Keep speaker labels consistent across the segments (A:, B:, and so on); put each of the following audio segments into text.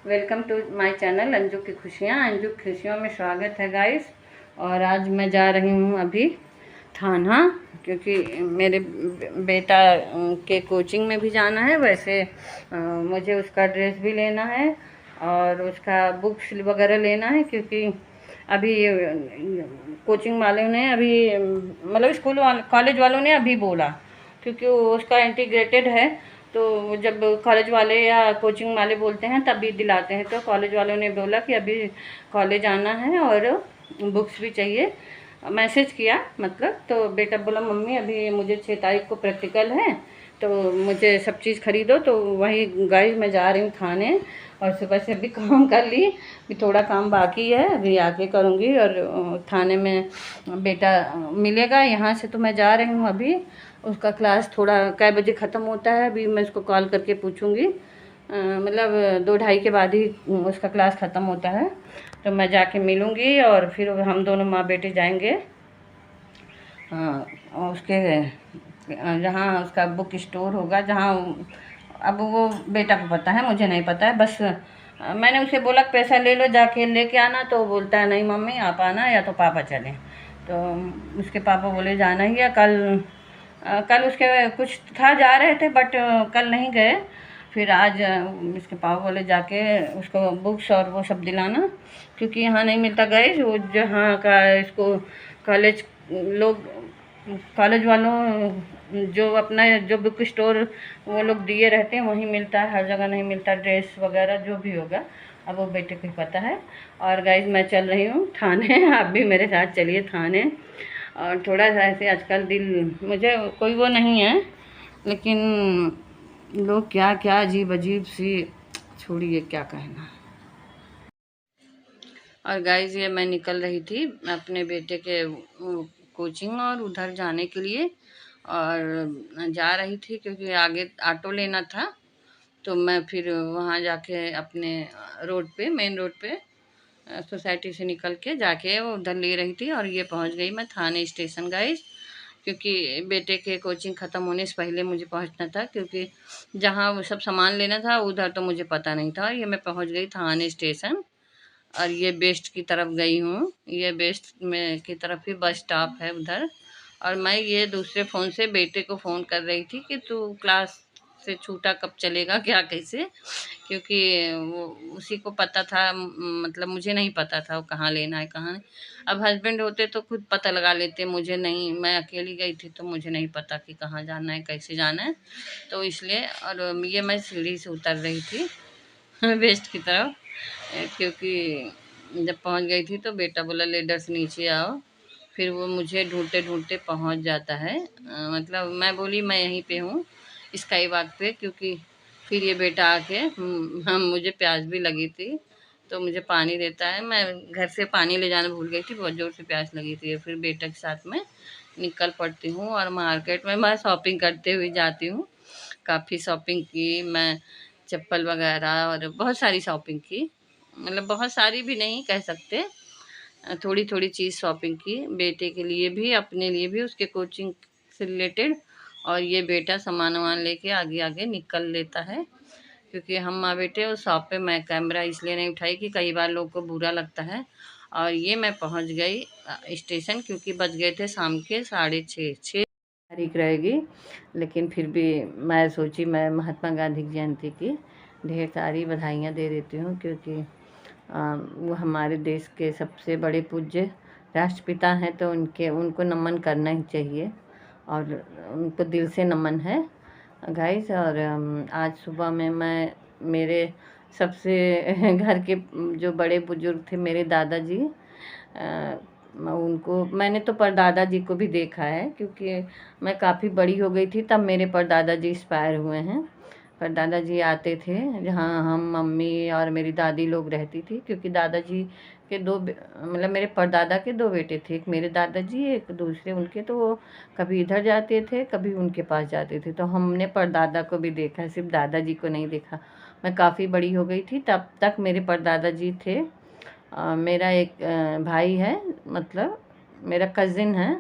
A: Welcome to my channel Anju की खुशियाँ। अंजू की खुशियों में स्वागत है गाइस। और आज मैं जा रही हूँ अभी थाना, क्योंकि मेरे बेटा के कोचिंग में भी जाना है। वैसे मुझे उसका ड्रेस भी लेना है और उसका बुक्स वगैरह लेना है, क्योंकि अभी कोचिंग वालों ने अभी मतलब स्कूल कॉलेज वालों ने अभी बोला, क्योंकि उसका इंटीग्रेटेड है। तो जब कॉलेज वाले या कोचिंग वाले बोलते हैं तभी दिलाते हैं। तो कॉलेज वालों ने बोला कि अभी कॉलेज आना है और बुक्स भी चाहिए, मैसेज किया मतलब। तो बेटा बोला मम्मी अभी मुझे 6 तारीख को प्रैक्टिकल है, तो मुझे सब चीज़ खरीदो। तो वही गाइस मैं जा रही हूँ थाने, और सुबह से अभी काम कर ली, भी थोड़ा काम बाकी है, अभी आके करूँगी। और थाने में बेटा मिलेगा यहाँ से, तो मैं जा रही हूँ अभी। उसका क्लास थोड़ा कै बजे ख़त्म होता है, अभी मैं उसको कॉल करके पूछूँगी। मतलब 2 ढाई के बाद ही उसका क्लास ख़त्म होता है। तो मैं जाके मिलूँगी और फिर हम दोनों माँ बेटे जाएंगे उसके जहाँ उसका बुक स्टोर होगा, जहाँ अब वो बेटा को पता है, मुझे नहीं पता है। बस मैंने उसे बोला पैसा ले लो, जाके लेके आना। तो बोलता है नहीं मम्मी आप आना, या तो पापा चलें। तो उसके पापा बोले जाना ही है। कल उसके कुछ था, जा रहे थे, बट कल नहीं गए। फिर आज इसके पापा बोले जाके उसको बुक्स और वो सब दिलाना, क्योंकि यहाँ नहीं मिलता गए। वो जहाँ का इसको कॉलेज लोग, कॉलेज वालों जो अपना जो बुक स्टोर वो लोग दिए रहते हैं वहीं मिलता है, हर जगह नहीं मिलता। ड्रेस वगैरह जो भी होगा अब वो बेटे को ही पता है। और गाइस मैं चल रही हूँ थाने आप भी मेरे साथ चलिए थाने। और थोड़ा सा ऐसे आजकल दिल, मुझे कोई वो नहीं है, लेकिन लोग क्या क्या अजीब अजीब सी, छोड़िए क्या कहना। और गाइस ये मैं निकल रही थी अपने बेटे के कोचिंग और उधर जाने के लिए, और जा रही थी क्योंकि आगे ऑटो लेना था। तो मैं फिर वहाँ जाके अपने रोड पे, मेन रोड पे सोसाइटी से निकल के जाके वो उधर ले रही थी। और ये पहुँच गई मैं थाने स्टेशन गाइस, क्योंकि बेटे के कोचिंग ख़त्म होने से पहले मुझे पहुंचना था, क्योंकि जहां वो सब सामान लेना था उधर तो मुझे पता नहीं था। ये मैं पहुंच गई थाने स्टेशन, और ये बेस्ट की तरफ गई हूँ। ये बेस्ट में की तरफ ही बस स्टॉप है उधर। और मैं ये दूसरे फ़ोन से बेटे को फ़ोन कर रही थी कि तू क्लास से छूटा कब चलेगा, क्या कैसे, क्योंकि वो उसी को पता था। मतलब मुझे नहीं पता था वो कहाँ लेना है कहाँ नहीं। अब हस्बैंड होते तो खुद पता लगा लेते, मुझे नहीं, मैं अकेली गई थी तो मुझे नहीं पता कि कहाँ जाना है कैसे जाना है। तो इसलिए, और ये मैं सीढ़ी से उतर रही थी वेस्ट की तरफ, क्योंकि जब पहुंच गई थी तो बेटा बोला लेडर से नीचे आओ। फिर वो मुझे ढूंढते ढूंढते पहुंच जाता है। मतलब मैं बोली मैं यहीं पे हूँ स्काई वॉक पे, क्योंकि फिर ये बेटा आके हम मुझे प्यास भी लगी थी तो मुझे पानी देता है। मैं घर से पानी ले जाना भूल गई थी, बहुत ज़ोर से प्यास लगी थी। फिर बेटा के साथ में निकल पड़ती हूँ और मार्केट में मैं शॉपिंग करते हुए जाती हूँ। काफ़ी शॉपिंग की मैं, चप्पल वगैरह और बहुत सारी शॉपिंग की। मतलब बहुत सारी भी नहीं कह सकते, थोड़ी थोड़ी चीज़ शॉपिंग की, बेटे के लिए भी अपने लिए भी, उसके कोचिंग से रिलेटेड। और ये बेटा सामान वामान लेके आगे आगे निकल लेता है, क्योंकि हम माँ बेटे उस शॉप पे मैं कैमरा इसलिए नहीं उठाई कि कई बार लोगों को बुरा लगता है। और ये मैं पहुंच गई स्टेशन, क्योंकि बज गए थे शाम के 6:30, 6 तारीख रहेगी। लेकिन फिर भी मैं सोची मैं महात्मा गांधी की जयंती की ढेर सारी बधाइयाँ दे देती हूँ, क्योंकि वो हमारे देश के सबसे बड़े पूज्य राष्ट्रपिता हैं। तो उनको नमन करना ही चाहिए, और उनको दिल से नमन है गाइस। और आज सुबह में मैं मेरे सबसे घर के जो बड़े बुजुर्ग थे मेरे दादाजी, उनको मैंने तो परदादा जी को भी देखा है, क्योंकि मैं काफ़ी बड़ी हो गई थी तब मेरे परदादा जी एक्सपायर हुए हैं। परदादा जी आते थे जहाँ हम मम्मी और मेरी दादी लोग रहती थी, क्योंकि दादाजी के मतलब मेरे परदादा के 2 बेटे थे, एक मेरे दादाजी एक दूसरे उनके। तो वो कभी इधर जाते थे कभी उनके पास जाते थे, तो हमने परदादा को भी देखा है, सिर्फ दादाजी को नहीं देखा। मैं काफ़ी बड़ी हो गई थी तब तक मेरे परदादा जी थे। मेरा एक भाई है, मतलब मेरा कज़िन है,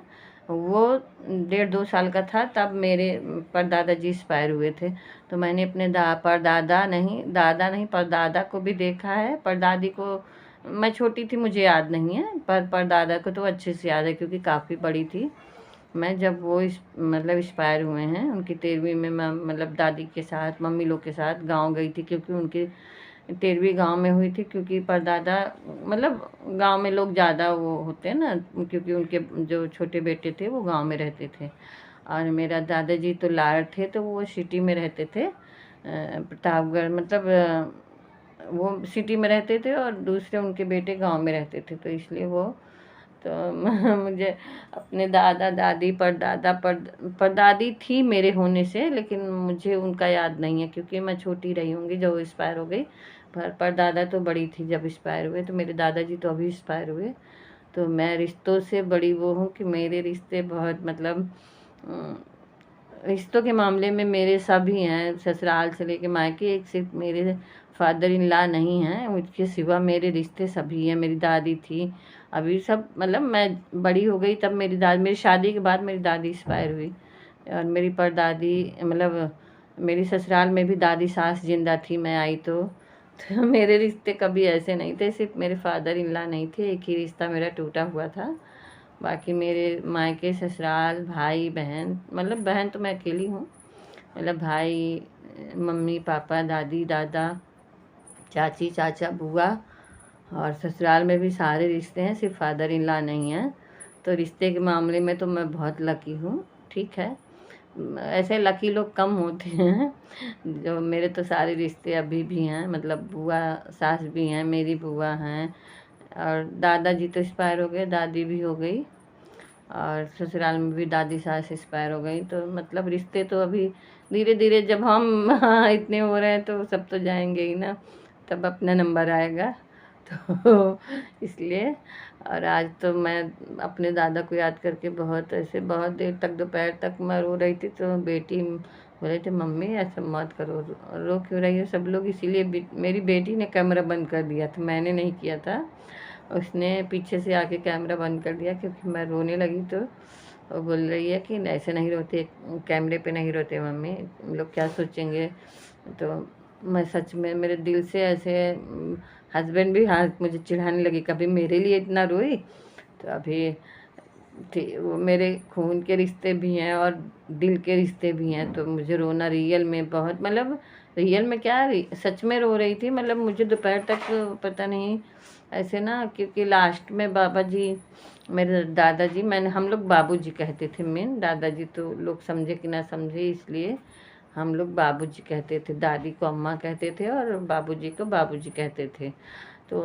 A: वो 1.5-2 साल का था तब मेरे परदादा जी एक्सपायर हुए थे। तो मैंने अपने दादा नहीं परदादा को भी देखा है। परदादी को मैं छोटी थी, मुझे याद नहीं है, पर परदादा को तो अच्छे से याद है क्योंकि काफ़ी बड़ी थी मैं जब वो मतलब एक्सपायर हुए हैं। उनकी 13वीं में मैं मतलब दादी के साथ मम्मी लोग के साथ गांव गई थी क्योंकि उनकी 13वीं गांव में हुई थी, क्योंकि परदादा मतलब गांव में लोग ज़्यादा वो होते हैं ना, क्योंकि उनके जो छोटे बेटे थे वो गांव में रहते थे और मेरा दादाजी तो लाड़ थे तो वो सिटी में रहते थे, प्रतापगढ़ मतलब वो सिटी में रहते थे और दूसरे उनके बेटे गांव में रहते थे, तो इसलिए वो तो मुझे अपने दादा दादी परदादी थी मेरे होने से, लेकिन मुझे उनका याद नहीं है क्योंकि मैं छोटी रही होंगी जब वो एक्सपायर हो गई। पर परदादा तो बड़ी थी जब एक्सपायर हुए, तो मेरे दादाजी तो अभी एक्सपायर हुए। तो मैं रिश्तों से बड़ी वो हूँ कि मेरे रिश्ते बहुत मतलब रिश्तों के मामले में मेरे सभी हैं, ससुराल से लेके मायके। एक सिर्फ मेरे फादर इन लॉ नहीं हैं, उसके सिवा मेरे रिश्ते सभी हैं। मेरी दादी थी, अभी सब मतलब मैं बड़ी हो गई तब मेरी शादी के बाद मेरी दादी एक्सपायर हुई। और मेरी परदादी मतलब मेरी ससुराल में भी दादी सास जिंदा थी मैं आई तो मेरे रिश्ते कभी ऐसे नहीं थे। सिर्फ मेरे फादर इन लॉ नहीं थे, एक ही रिश्ता मेरा टूटा हुआ था। बाकी मेरे मायके ससुराल भाई बहन, मतलब बहन तो मैं अकेली हूँ, मतलब भाई मम्मी पापा दादी दादा चाची चाचा बुआ, और ससुराल में भी सारे रिश्ते हैं, सिर्फ फादर इन लॉ नहीं हैं। तो रिश्ते के मामले में तो मैं बहुत लकी हूँ। ठीक है, ऐसे लकी लोग कम होते हैं। जो मेरे तो सारे रिश्ते अभी भी हैं, मतलब बुआ सास भी हैं, मेरी बुआ हैं, और दादाजी तो एक्सपायर हो गए, दादी भी हो गई, और ससुराल में भी दादी सास एक्सपायर हो गई। तो मतलब रिश्ते तो अभी धीरे धीरे जब हम इतने हो रहे हैं तो सब तो जाएंगे ही ना, तब अपना नंबर आएगा। तो इसलिए और आज तो मैं अपने दादा को याद करके बहुत ऐसे बहुत देर तक दोपहर तक मैं रो रही थी। तो बेटी बोले थे मम्मी ऐसा मत करो, रो क्यों रही हो सब लोग, इसीलिए मेरी बेटी ने कैमरा बंद कर दिया था, मैंने नहीं किया था, उसने पीछे से आके कैमरा बंद कर दिया क्योंकि मैं रोने लगी। तो वो बोल रही है कि ऐसे नहीं रोते, कैमरे पे नहीं रोते मम्मी, लोग क्या सोचेंगे। तो मैं सच में मेरे दिल से ऐसे हस्बैंड भी हाथ मुझे चिढ़ाने लगी, कभी मेरे लिए इतना रोई। तो अभी वो मेरे खून के रिश्ते भी हैं और दिल के रिश्ते भी हैं, तो मुझे रोना रियल में बहुत मतलब रियल में क्या सच में रो रही थी। मतलब मुझे दोपहर तक पता नहीं ऐसे ना, क्योंकि लास्ट में बाबा जी मेरे दादाजी, मैंने हम लोग बाबूजी कहते थे, मेन दादाजी तो लोग समझे कि ना समझे इसलिए हम लोग बाबूजी कहते थे, दादी को अम्मा कहते थे और बाबूजी को बाबूजी कहते थे। तो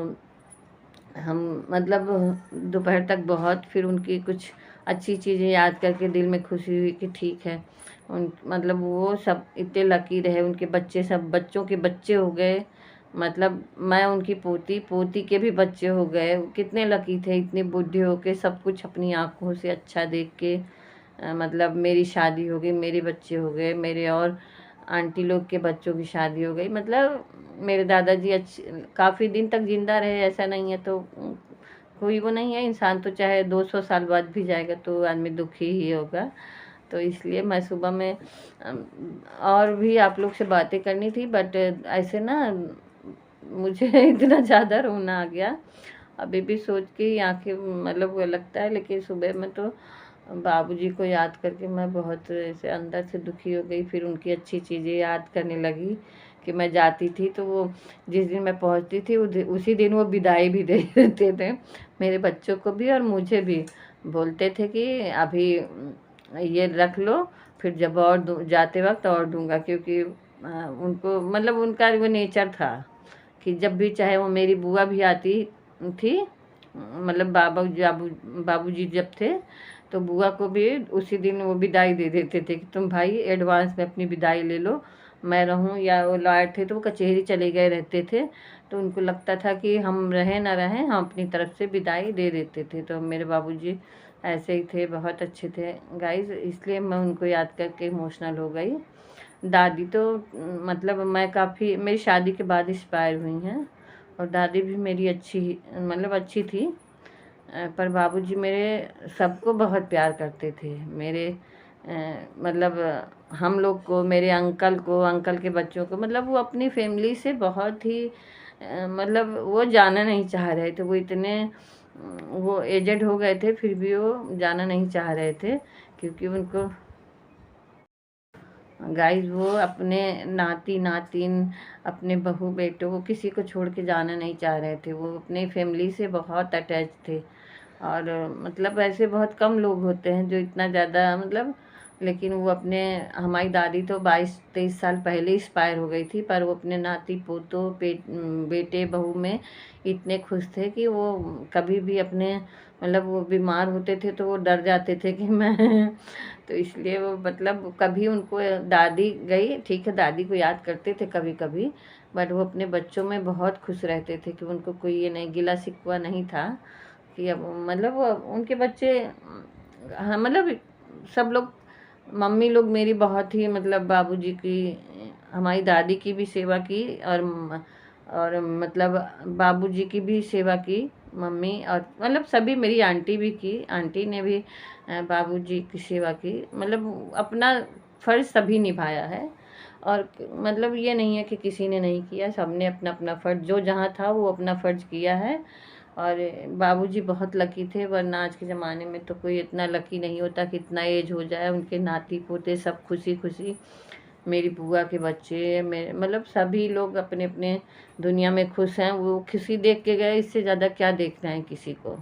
A: हम मतलब दोपहर तक बहुत फिर उनकी कुछ अच्छी चीज़ें याद करके दिल में खुशी हुई कि ठीक है उन मतलब वो सब इतने लकी रहे, उनके बच्चे सब बच्चों के बच्चे हो गए, मतलब मैं उनकी पोती पोती के भी बच्चे हो गए, कितने लकी थे इतने बूढ़े हो के सब कुछ अपनी आँखों से अच्छा देख के। मतलब मेरी शादी हो गई, मेरे बच्चे हो गए, मेरे और आंटी लोग के बच्चों की शादी हो गई, मतलब मेरे दादाजी अच्छे काफ़ी दिन तक जिंदा रहे, ऐसा नहीं है। तो कोई वो नहीं है, इंसान तो चाहे 200 साल बाद भी जाएगा तो आदमी दुखी ही होगा। तो इसलिए मैं सुबह में और भी आप लोग से बातें करनी थी, बट ऐसे ना मुझे इतना ज़्यादा रोना आ गया, अभी भी सोच के ही आंखें मतलब वो लगता है। लेकिन सुबह में तो बाबूजी को याद करके मैं बहुत ऐसे अंदर से दुखी हो गई, फिर उनकी अच्छी चीज़ें याद करने लगी कि मैं जाती थी तो वो जिस दिन मैं पहुंचती थी उसी दिन वो विदाई भी दे देते थे मेरे बच्चों को भी और मुझे भी, बोलते थे कि अभी ये रख लो, फिर जब और जाते वक्त और दूंगा, क्योंकि उनको मतलब उनका वो नेचर था कि जब भी चाहे वो मेरी बुआ भी आती थी, मतलब बाबूजी जब थे तो बुआ को भी उसी दिन वो विदाई दे देते थे कि तुम भाई एडवांस में अपनी विदाई ले लो, मैं रहूं। या वो लॉयर थे तो वो कचहरी चले गए रहते थे, तो उनको लगता था कि हम रहें ना रहें हम अपनी तरफ से विदाई दे देते थे। तो मेरे बाबूजी ऐसे ही थे, बहुत अच्छे थे गाइस, इसलिए मैं उनको याद करके इमोशनल हो गई। दादी तो मतलब मैं काफ़ी मेरी शादी के बाद एक्सपायर हुई हैं, और दादी भी मेरी अच्छी मतलब अच्छी थी, पर बाबूजी मेरे सबको बहुत प्यार करते थे। मेरे मतलब हम लोग को, मेरे अंकल को, अंकल के बच्चों को, मतलब वो अपनी फैमिली से बहुत ही मतलब वो जाना नहीं चाह रहे थे। वो इतने वो एजेड हो गए थे, फिर भी वो जाना नहीं चाह रहे थे, क्योंकि उनको गाइस वो अपने नाती नातिन, अपने बहू बेटों को किसी को छोड़ के जाना नहीं चाह रहे थे। वो अपने फैमिली से बहुत अटैच थे। और मतलब ऐसे बहुत कम लोग होते हैं जो इतना ज़्यादा मतलब, लेकिन वो अपने, हमारी दादी तो 22-23 साल पहले एक्सपायर हो गई थी, पर वो अपने नाती पोतों बेटे बहू में इतने खुश थे कि वो कभी भी अपने, मतलब वो बीमार होते थे तो वो डर जाते थे कि मैं तो इसलिए वो मतलब कभी उनको, दादी गई ठीक है, दादी को याद करते थे कभी कभी, बट वो अपने बच्चों में बहुत खुश रहते थे कि उनको कोई ये नहीं, गिला शिकवा नहीं था कि अब मतलब उनके बच्चे, हाँ मतलब सब लोग, मम्मी लोग मेरी बहुत ही मतलब बाबूजी की, हमारी दादी की भी सेवा की, और मतलब बाबूजी की भी सेवा की मम्मी, और मतलब सभी, मेरी आंटी भी की, आंटी ने भी बाबूजी की सेवा की, मतलब अपना फर्ज सभी निभाया है। और मतलब ये नहीं है कि किसी ने नहीं किया, सबने अपना अपना फ़र्ज़ जो जहाँ था वो अपना फ़र्ज़ किया है। और बाबूजी बहुत लकी थे, वरना आज के ज़माने में तो कोई इतना लकी नहीं होता कि इतना एज हो जाए, उनके नाती पोते सब खुशी खुशी, मेरी बुआ के बच्चे, मेरे मतलब सभी लोग अपने अपने दुनिया में खुश हैं। वो खुशी देख के गए, इससे ज़्यादा क्या देखना है किसी को।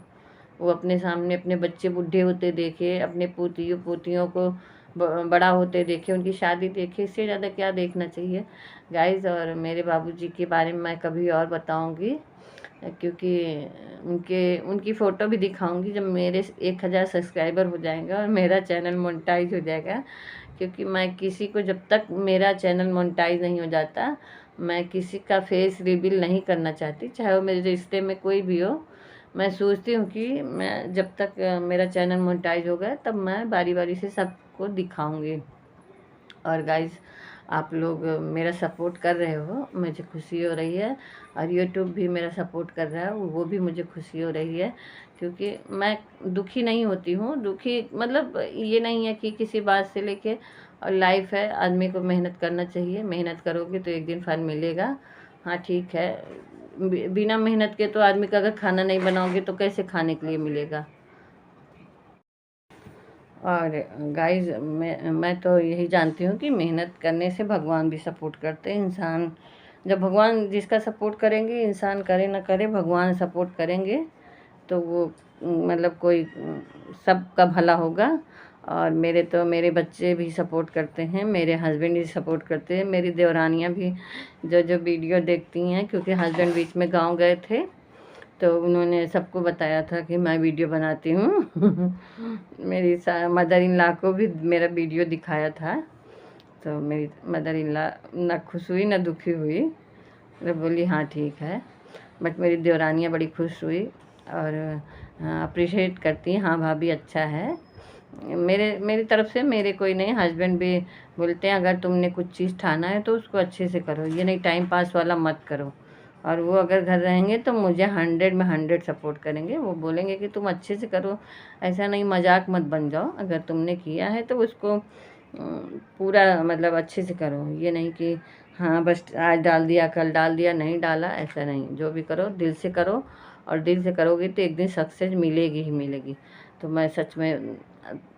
A: वो अपने सामने अपने बच्चे बूढ़े होते देखे, अपने पोतियों पोतियों को बड़ा होते देखे, उनकी शादी देखे, इससे ज़्यादा क्या देखना चाहिए गाइस। और मेरे बाबूजी के बारे में मैं कभी और बताऊंगी, क्योंकि उनके उनकी फ़ोटो भी दिखाऊंगी जब मेरे 1000 सब्सक्राइबर हो जाएगा और मेरा चैनल मोनेटाइज हो जाएगा। क्योंकि मैं किसी को, जब तक मेरा चैनल मोनेटाइज नहीं हो जाता, मैं किसी का फेस रिवील नहीं करना चाहती, चाहे वो मेरे रिश्ते में कोई भी हो। मैं सोचती हूँ कि मैं जब तक मेरा चैनल मोनेटाइज होगा तब मैं बारी बारी से सबको दिखाऊंगी। और गाइस आप लोग मेरा सपोर्ट कर रहे हो, मुझे खुशी हो रही है, और यूट्यूब भी मेरा सपोर्ट कर रहा है, वो भी मुझे खुशी हो रही है। क्योंकि मैं दुखी नहीं होती हूँ, दुखी मतलब ये नहीं है कि किसी बात से लेके, और लाइफ है, आदमी को मेहनत करना चाहिए, मेहनत करोगे तो एक दिन फल मिलेगा। हाँ ठीक है, बिना मेहनत के तो आदमी का अगर खाना नहीं बनाओगे तो कैसे खाने के लिए मिलेगा। और गाइस मैं तो यही जानती हूँ कि मेहनत करने से भगवान भी सपोर्ट करते हैं। इंसान जब भगवान जिसका सपोर्ट करेंगे, इंसान करे ना करे, भगवान सपोर्ट करेंगे तो वो मतलब कोई सबका भला होगा। और मेरे बच्चे भी सपोर्ट करते हैं, मेरे हस्बैंड भी सपोर्ट करते हैं, मेरी देवरानियाँ भी जो जो वीडियो देखती हैं, क्योंकि हस्बैंड बीच में गाँव गए थे तो उन्होंने सबको बताया था कि मैं वीडियो बनाती हूँ मेरी मदर इन लॉ को भी मेरा वीडियो दिखाया था, तो मेरी मदर इन लॉ ना खुश हुई ना दुखी हुई, मतलब बोली हाँ ठीक है। बट मेरी देवरानियाँ बड़ी खुश हुई और अप्रिशिएट करती हैं, हाँ भाभी अच्छा है। मेरी तरफ से मेरे कोई नहीं, हस्बैंड भी बोलते हैं अगर तुमने कुछ चीज़ ठाना है तो उसको अच्छे से करो, ये नहीं टाइम पास वाला मत करो। और वो अगर घर रहेंगे तो मुझे 100 में 100 सपोर्ट करेंगे, वो बोलेंगे कि तुम अच्छे से करो, ऐसा नहीं मजाक मत बन जाओ, अगर तुमने किया है तो उसको पूरा मतलब अच्छे से करो, ये नहीं कि हाँ बस आज डाल दिया कल डाल दिया, नहीं डाला, ऐसा नहीं, जो भी करो दिल से करो, और दिल से करोगे तो एक दिन सक्सेस मिलेगी ही मिलेगी। तो मैं सच में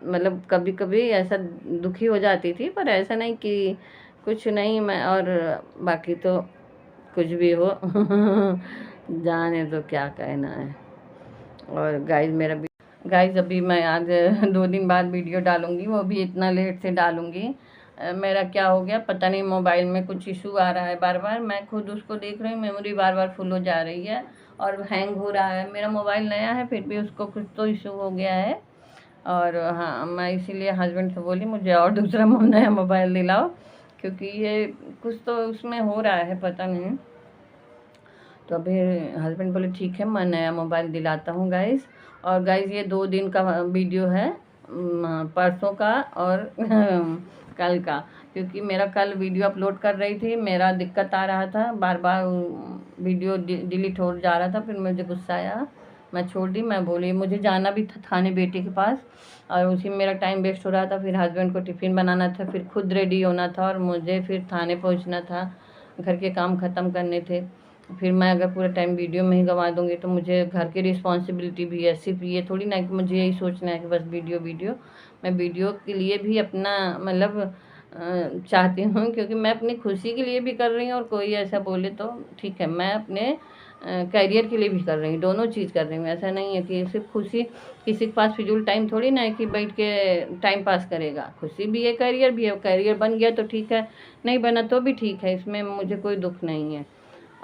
A: मतलब कभी कभी ऐसा दुखी हो जाती थी, पर ऐसा नहीं कि कुछ नहीं मैं, और बाकी तो कुछ भी हो जाने तो क्या कहना है। और गाइस अभी मैं आज 2 दिन बाद वीडियो डालूंगी, वो भी इतना लेट से डालूंगी। मेरा क्या हो गया पता नहीं, मोबाइल में कुछ इशू आ रहा है बार बार, मैं खुद उसको देख रही हूँ, मेमोरी बार बार फुल हो जा रही है और हैंग हो रहा है। मेरा मोबाइल नया है फिर भी उसको कुछ तो इशू हो गया है। और हाँ मैं इसीलिए हस्बैंड से बोली मुझे और दूसरा नया मोबाइल दिलाओ, क्योंकि ये कुछ तो उसमें हो रहा है पता नहीं। तो अभी हस्बैंड बोले ठीक है मैं नया मोबाइल दिलाता हूँ गाइस। और गाइस ये 2 दिन का वीडियो है, परसों का और कल का, क्योंकि मेरा कल वीडियो अपलोड कर रही थी, मेरा दिक्कत आ रहा था, बार बार वीडियो डिलीट हो जा रहा था, फिर मुझे गुस्सा आया मैं छोड़ दी। मैं बोली मुझे जाना भी था थाने बेटे के पास, और उसी में मेरा टाइम वेस्ट हो रहा था। फिर हस्बैंड को टिफ़िन बनाना था, फिर खुद रेडी होना था, और मुझे फिर थाने पहुंचना था, घर के काम ख़त्म करने थे। फिर मैं अगर पूरा टाइम वीडियो में ही गंवा दूँगी तो मुझे घर की रिस्पॉन्सिबिलिटी भी है। सिर्फ़ ये थोड़ी ना कि मुझे यही सोचना है कि बस वीडियो वीडियो। मैं वीडियो के लिए भी अपना मतलब चाहती हूँ, क्योंकि मैं अपनी खुशी के लिए भी कर रही हूँ, और कोई ऐसा बोले तो ठीक है, मैं अपने करियर के लिए भी कर रही हूँ, दोनों चीज़ कर रही हूँ। ऐसा नहीं है कि सिर्फ खुशी, किसी के पास फिजूल टाइम थोड़ी ना है कि बैठ के टाइम पास करेगा। खुशी भी है, करियर भी है। करियर बन गया तो ठीक है, नहीं बना तो भी ठीक है, इसमें मुझे कोई दुख नहीं है।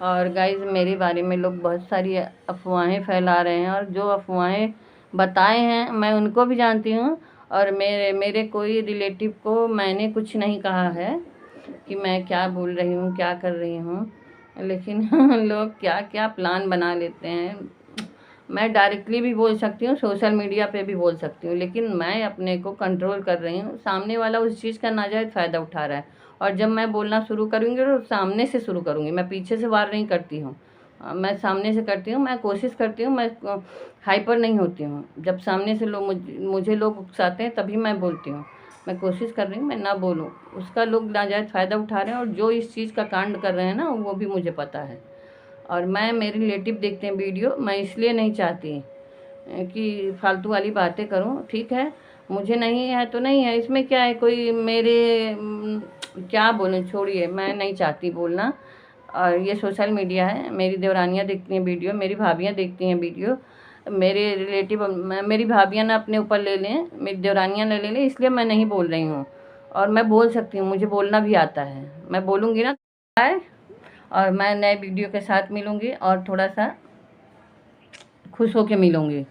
A: और गाइज़, मेरे बारे में लोग बहुत सारी अफ़वाहें फैला रहे हैं, और जो अफ़वाहें बताए हैं मैं उनको भी जानती हूँ, और मेरे मेरे कोई रिलेटिव को मैंने कुछ नहीं कहा है कि मैं क्या बोल रही हूँ, क्या कर रही हूँ। लेकिन लोग क्या क्या प्लान बना लेते हैं। मैं डायरेक्टली भी बोल सकती हूँ, सोशल मीडिया पे भी बोल सकती हूँ, लेकिन मैं अपने को कंट्रोल कर रही हूँ। सामने वाला उस चीज़ का नाजायज़ फ़ायदा उठा रहा है, और जब मैं बोलना शुरू करूँगी तो सामने से शुरू करूँगी, मैं पीछे से वार नहीं करती हूँ। मैं सामने से करती हूँ, मैं कोशिश करती हूँ, मैं हाइपर नहीं होती हूँ। जब सामने से लोग मुझे लोग उकसाते हैं तभी मैं बोलती हूँ। मैं कोशिश कर रही हूँ मैं ना बोलूँ, उसका लोग नाजायज़ फ़ायदा उठा रहे हैं, और जो इस चीज़ का कांड कर रहे हैं ना, वो भी मुझे पता है। और मैं, मेरे रिलेटिव देखते हैं वीडियो, मैं इसलिए नहीं चाहती कि फालतू वाली बातें करूं। ठीक है, मुझे नहीं है तो नहीं है, इसमें क्या है, कोई मेरे क्या बोलें, छोड़िए, मैं नहीं चाहती बोलना। और ये सोशल मीडिया है, मेरी देवरानियाँ देखती हैं वीडियो, मेरी भाभियाँ देखती हैं वीडियो, मेरे रिलेटिव मेरी भाभियाँ ना अपने ऊपर ले लें, मेरी देवरानियाँ ना ले लें, इसलिए मैं नहीं बोल रही हूँ। और मैं बोल सकती हूँ, मुझे बोलना भी आता है, मैं बोलूँगी ना। बाय। और मैं नए वीडियो के साथ मिलूँगी, और थोड़ा सा खुश होके मिलूँगी।